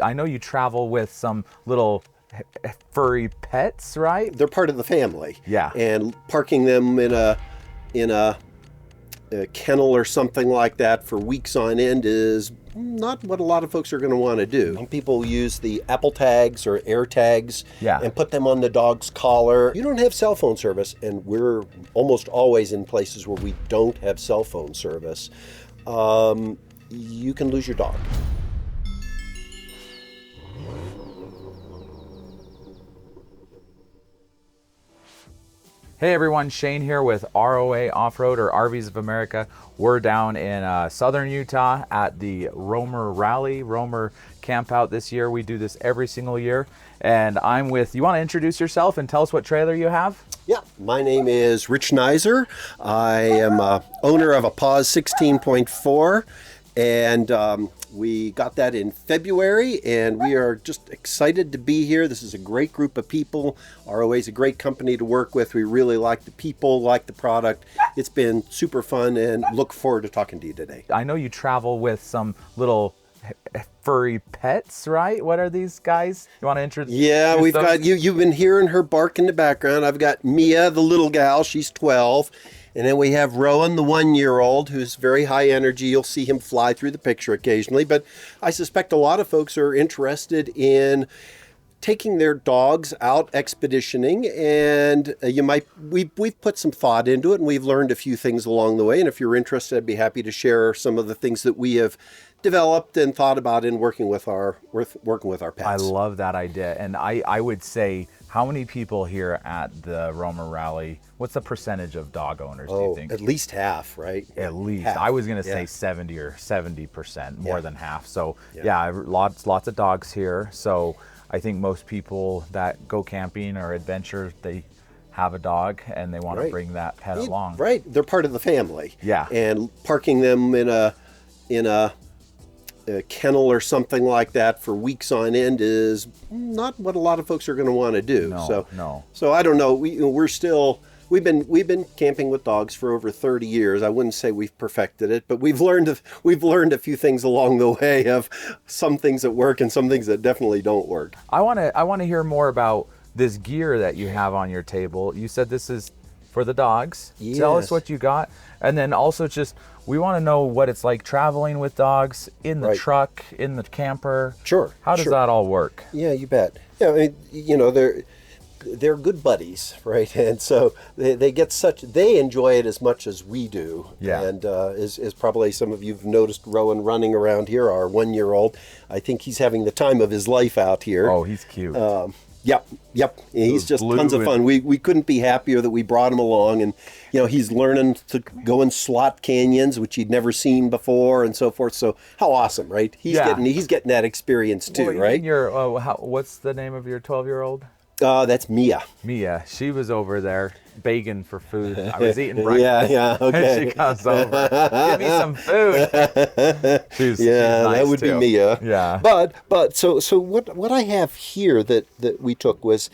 I know you travel with some little furry pets, right? They're part of the family. Yeah. And parking them in a kennel or something like that for weeks on end is not what a lot of folks are going to want to do. Some people use the Apple tags or air tags and put them on the dog's collar. You don't have cell phone service, and we're almost always in places where we don't have cell phone service. You can lose your dog. Hey everyone, Shane here with ROA Off-Road or RVs of America. We're down in southern Utah at the Romer Rally, Romer Camp Out this year. We do this every single year. And I'm with, you want to introduce yourself and tell us what trailer you have? Yeah, my name is Rich Neiser. I am owner of a Pause 16.4, and we got that in February, and we are just excited to be here. This is a great group of people. ROA is a great company to work with. We really like the people, like the product. It's been super fun, and look forward to talking to you today. I know you travel with some little furry pets, right? What are these guys? You want to introduce? Yeah, we've got you've been hearing her bark in the background. I've got Mia, the little gal. She's 12. And then we have Rowan, the 1-year-old, who's very high energy. You'll see him fly through the picture occasionally. But I suspect a lot of folks are interested in taking their dogs out expeditioning, and we've put some thought into it, and we've learned a few things along the way. And if you're interested, I'd be happy to share some of the things that we have developed and thought about in working with our pets. I love that idea. And I would say, how many people here at the Romer Rally, what's the percentage of dog owners, do you think? At least half, right? At least. Half. I was going to say 70 or 70%, more than half. So yeah, lots of dogs here. So I think most people that go camping or adventure, they have a dog and they want to bring that pet along. Right. They're part of the family. Yeah. And parking them in a kennel or something like that for weeks on end is not what a lot of folks are going to want to do. So I don't know. We've been camping with dogs for over 30 years. I wouldn't say we've perfected it, but we've learned a few things along the way, of some things that work and some things that definitely don't work. I want to hear more about this gear that you have on your table. You said this is for the dogs. Yes. Tell us what you got. And then also we want to know what it's like traveling with dogs in the truck, in the camper. Sure. How does that all work? Yeah, you bet. Yeah, I mean, they're good buddies, right? And so they enjoy it as much as we do. Yeah. And as probably some of you've noticed Rowan running around here, our 1-year-old. I think he's having the time of his life out here. Oh, he's cute. Yep. He's just tons of fun. We couldn't be happier that we brought him along, and he's learning to go in slot canyons, which he'd never seen before, and so forth. So how awesome, right? He's getting that experience too, right? What's the name of your 12-year-old? That's Mia. Mia. She was over there begging for food. I was eating breakfast. Yeah, okay. And she comes over. Give me some food. She's nice that would too. be Mia. Yeah. But so what I have here that we took was,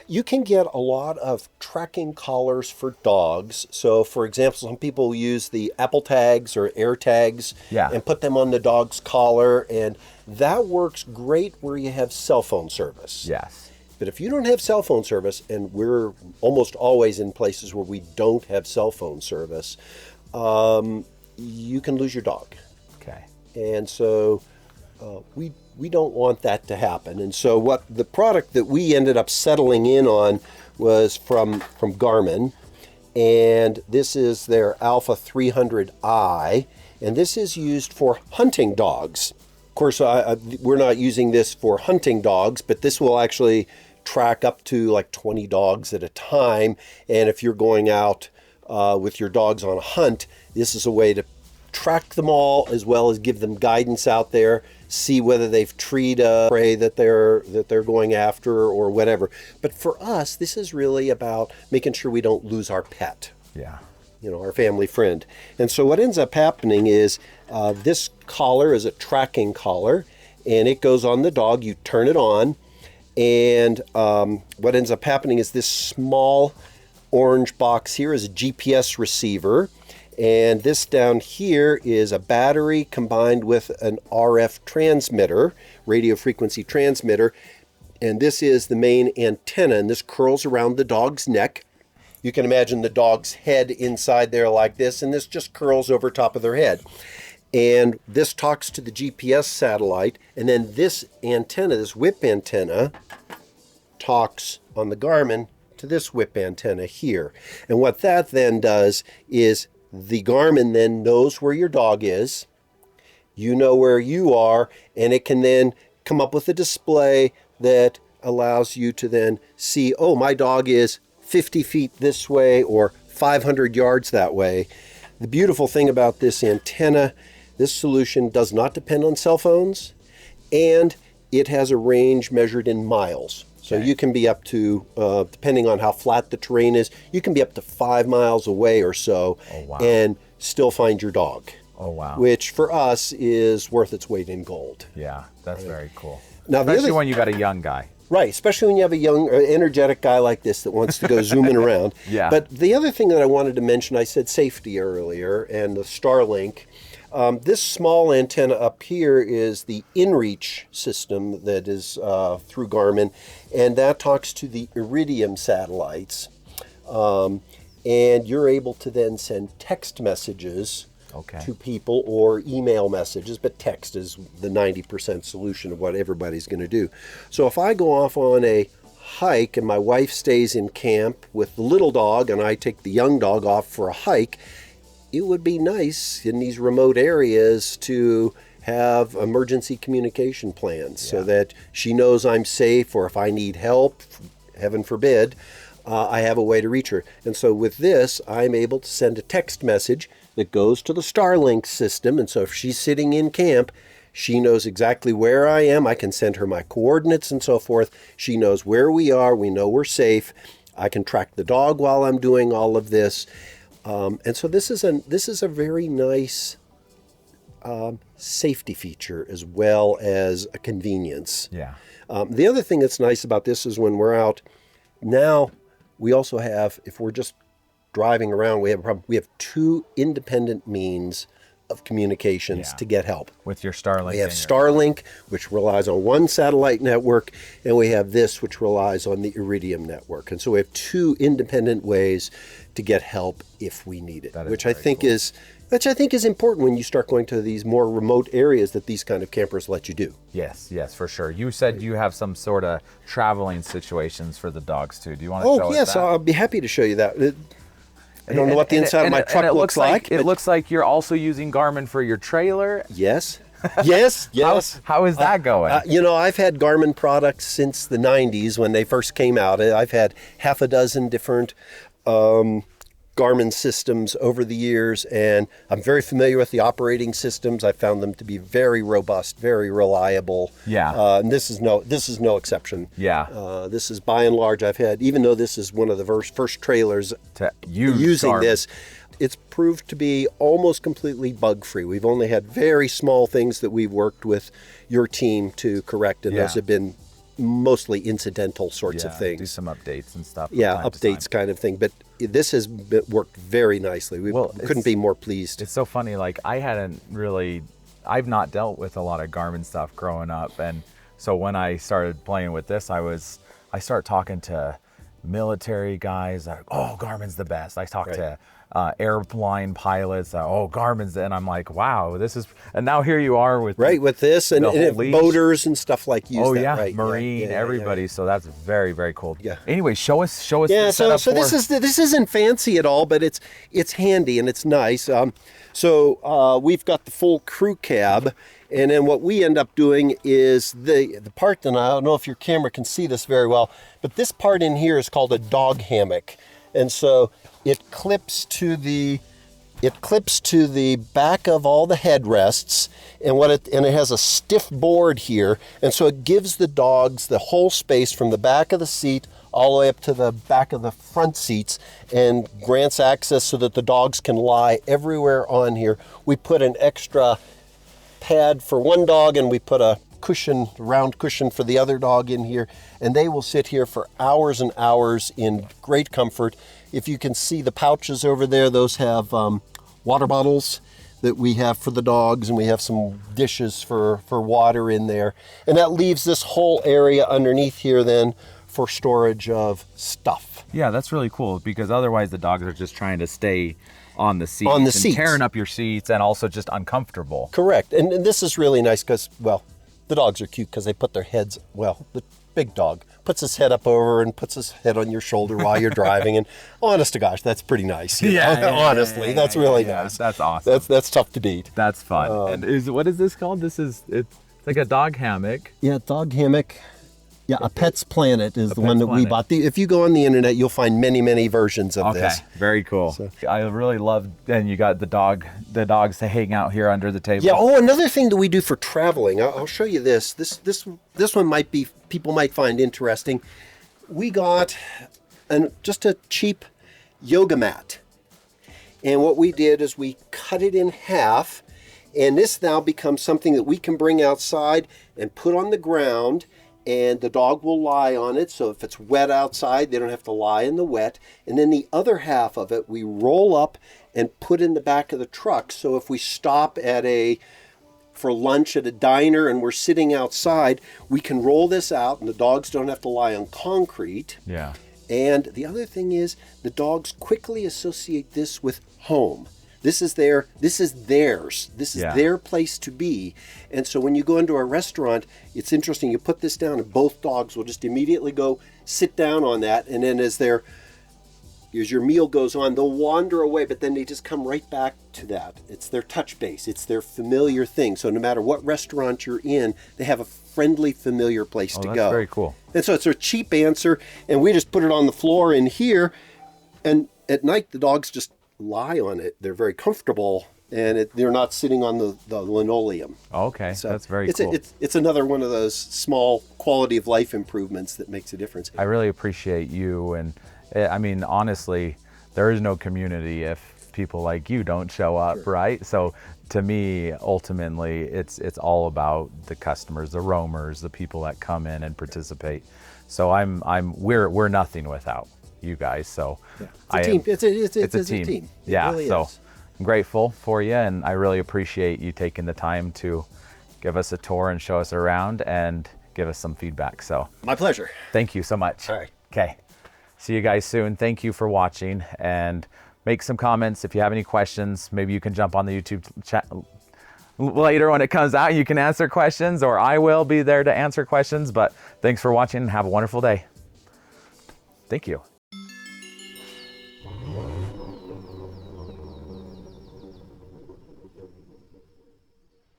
you can get a lot of tracking collars for dogs. So, for example, some people use the Apple tags or air tags and put them on the dog's collar, and that works great where you have cell phone service. Yes. But if you don't have cell phone service, and we're almost always in places where we don't have cell phone service, you can lose your dog. Okay. And so we don't want that to happen. And so what the product that we ended up settling in on was from Garmin, and this is their Alpha 300i, and this is used for hunting dogs. Of course, we're not using this for hunting dogs, but this will actually track up to like 20 dogs at a time. And if you're going out with your dogs on a hunt, this is a way to track them all, as well as give them guidance out there, see whether they've treed a prey that they're going after or whatever. But for us, this is really about making sure we don't lose our pet. Yeah. Our family friend. And so what ends up happening is this collar is a tracking collar, and it goes on the dog. You turn it on, and what ends up happening is this small orange box here is a GPS receiver, And this down here is a battery combined with an RF transmitter, radio frequency transmitter. And this is the main antenna, and this curls around the dog's neck. You can imagine the dog's head inside there like this, and this just curls over top of their head. And this talks to the GPS satellite, and then this antenna, this whip antenna, talks on the Garmin to this whip antenna here. And what that then does is the Garmin then knows where your dog is, you know where you are, and it can then come up with a display that allows you to then see, oh, my dog is 50 feet this way or 500 yards that way. The beautiful thing about this antenna, this solution does not depend on cell phones, and it has a range measured in miles. So you can be up to, depending on how flat the terrain is, you can be up to 5 miles away or so and still find your dog. Oh, wow. Which for us is worth its weight in gold. Yeah, that's very cool. Now, especially when you got a young guy. Right, especially when you have a young, energetic guy like this that wants to go zooming around. Yeah. But the other thing that I wanted to mention, I said safety earlier, and the Starlink. This small antenna up here is the InReach system that is through Garmin, and that talks to the Iridium satellites. And you're able to then send text messages to people or email messages, but text is the 90% solution of what everybody's going to do. So if I go off on a hike and my wife stays in camp with the little dog and I take the young dog off for a hike, it would be nice in these remote areas to have emergency communication plans so that she knows I'm safe, or if I need help, heaven forbid, I have a way to reach her. And so with this, I'm able to send a text message that goes to the Starlink system. And so if she's sitting in camp, she knows exactly where I am. I can send her my coordinates and so forth. She knows where we are. We know we're safe. I can track the dog while I'm doing all of this. And so this is a very nice safety feature as well as a convenience. Yeah. The other thing that's nice about this is when we're out now, we also have, if we're just driving around, we have a problem. We have two independent means of communications to get help. With your Starlink. We have Starlink, which relies on one satellite network, and we have this, which relies on the Iridium network. And so we have two independent ways to get help if we need it, which I think is important when you start going to these more remote areas that these kind of campers let you do. Yes, for sure. You said you have some sort of traveling situations for the dogs too. Do you want to show us that? Oh, yes, I'll be happy to show you that. I don't know what the inside of my truck looks like. It looks like you're also using Garmin for your trailer. Yes. Yes. How is that going? I've had Garmin products since the 90s when they first came out. I've had half a dozen different Garmin systems over the years, and I'm very familiar with the operating systems. I found them to be very robust, very reliable. Yeah. And this is no exception. Yeah. This is by and large, I've had, even though this is one of the first trailers to use using Garmin. this, it's proved to be almost completely bug-free. We've only had very small things that we've worked with your team to correct, and those have been mostly incidental sorts of things. Do some updates and stuff. Updates kind of thing. But this has worked very nicely. We couldn't be more pleased. It's so funny. Like I've not dealt with a lot of Garmin stuff growing up, and so when I started playing with this, I started talking to military guys. Oh, Garmin's the best. I talked to airline pilots. Garmin's, and I'm like, wow, this is. And now here you are with with this and boaters and stuff like you. Marine, everybody. Yeah. So that's very, very cool. Yeah. Anyway, show us. Yeah. So this isn't fancy at all, but it's handy and it's nice. So we've got the full crew cab. And then what we end up doing is the part, and I don't know if your camera can see this very well, but this part in here is called a dog hammock. And so it clips to the back of all the headrests, and it has a stiff board here, and so it gives the dogs the whole space from the back of the seat all the way up to the back of the front seats, and grants access so that the dogs can lie everywhere on here. We put an extra pad for one dog, and we put a round cushion for the other dog in here, and they will sit here for hours and hours in great comfort. If you can see the pouches over there, those have water bottles that we have for the dogs, and we have some dishes for water in there. And that leaves this whole area underneath here then for storage of stuff. Yeah, that's really cool, because otherwise the dogs are just trying to stay on the seats. On the and seats. Tearing up your seats, and also just uncomfortable. Correct. And this is really nice because, well, the dogs are cute because they put their heads, well, the big dog puts his head up over and puts his head on your shoulder while you're driving. And honest to gosh, that's pretty nice. You know? Honestly, that's really nice. That's awesome. That's tough to beat. That's fun. And what is this called? It's like a dog hammock. Yeah, dog hammock. Yeah, a Pet's Planet is the one that we Planet. bought. If you go on the internet, you'll find many, many versions of this. Okay, very cool. So- I really love, and you got the dogs to hang out here under the table. Yeah. Oh, another thing that we do for traveling. I'll show you this. This one might be, people might find interesting. We got just a cheap yoga mat, and what we did is we cut it in half, and this now becomes something that we can bring outside and put on the ground. And the dog will lie on it, so if it's wet outside, they don't have to lie in the wet. And then the other half of it, we roll up and put in the back of the truck. So if we stop for lunch at a diner and we're sitting outside, we can roll this out, and the dogs don't have to lie on concrete. Yeah. And the other thing is, the dogs quickly associate this with home. This is theirs. This is their place to be. And so when you go into a restaurant, it's interesting. You put this down and both dogs will just immediately go sit down on that. And then as your meal goes on, they'll wander away, but then they just come right back to that. It's their touch base. It's their familiar thing. So no matter what restaurant you're in, they have a friendly, familiar place to go. That's very cool. And so it's a cheap answer. And we just put it on the floor in here. And at night, the dogs just lie on it. They're very comfortable, and they're not sitting on the linoleum. Okay, So that's very cool. It's another one of those small quality of life improvements that makes a difference. I really appreciate you, and I mean, honestly, there is no community if people like you don't show up, Sure. right? So to me, ultimately, it's all about the customers, the roamers, the people that come in and participate. So we're nothing without you guys. So It's a team. It's a team. It Yeah. really So is. I'm grateful for you, and I really appreciate you taking the time to give us a tour and show us around and give us some feedback. So My pleasure. thank you so much. All right. Okay. See you guys soon. Thank you for watching, and make some comments if you have any questions. Maybe you can jump on the YouTube chat later when it comes out. You can answer questions, or I will be there to answer questions. But thanks for watching, and have a wonderful day. Thank you.